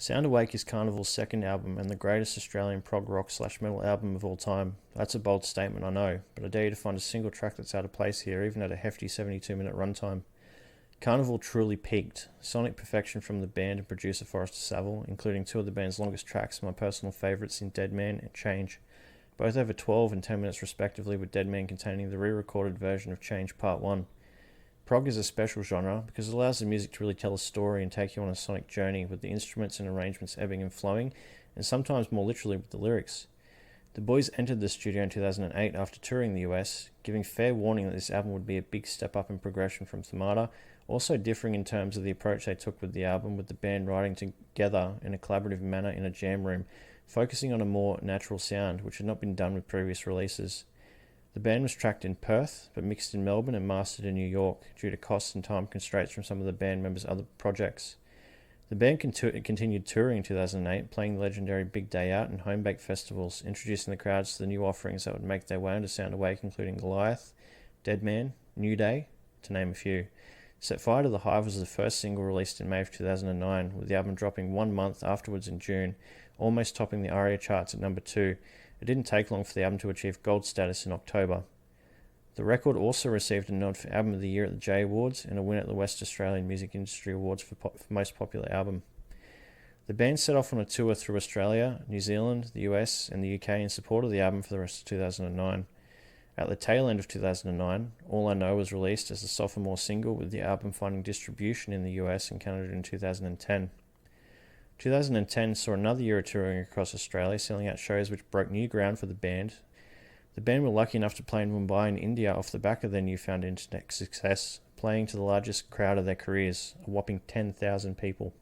Sound Awake is Karnivool's second album and the greatest Australian prog rock slash metal album of all time. That's a bold statement, I know, but I dare you to find a single track that's out of place here, even at a hefty 72-minute runtime. Karnivool truly peaked. Sonic perfection from the band and producer Forester Savell, including two of the band's longest tracks, my personal favourites in Dead Man and Change, both over 12 and 10 minutes respectively, with Dead Man containing the re-recorded version of Change Part 1. Prog is a special genre because it allows the music to really tell a story and take you on a sonic journey, with the instruments and arrangements ebbing and flowing, and sometimes more literally with the lyrics. The boys entered the studio in 2008 after touring the US, giving fair warning that this album would be a big step up in progression from Themata, also differing in terms of the approach they took with the album, with the band writing together in a collaborative manner in a jam room, focusing on a more natural sound, which had not been done with previous releases. The band was tracked in Perth, but mixed in Melbourne and mastered in New York, due to costs and time constraints from some of the band members' other projects. The band continued touring in 2008, playing the legendary Big Day Out and home-baked festivals, introducing the crowds to the new offerings that would make their way onto Sound Awake, including Goliath, Dead Man, New Day, to name a few. Set Fire to the Hive was the first single released in May of 2009, with the album dropping 1 month afterwards in June, almost topping the ARIA charts at number 2. It didn't take long for the album to achieve gold status in October. The record also received a nod for Album of the Year at the J Awards and a win at the West Australian Music Industry Awards for Most Popular Album. The band set off on a tour through Australia, New Zealand, the US and the UK in support of the album for the rest of 2009. At the tail end of 2009, All I Know was released as a sophomore single, with the album finding distribution in the US and Canada in 2010. 2010 saw another year of touring across Australia, selling out shows which broke new ground for the band. The band were lucky enough to play in Mumbai in India off the back of their newfound internet success, playing to the largest crowd of their careers, a whopping 10,000 people.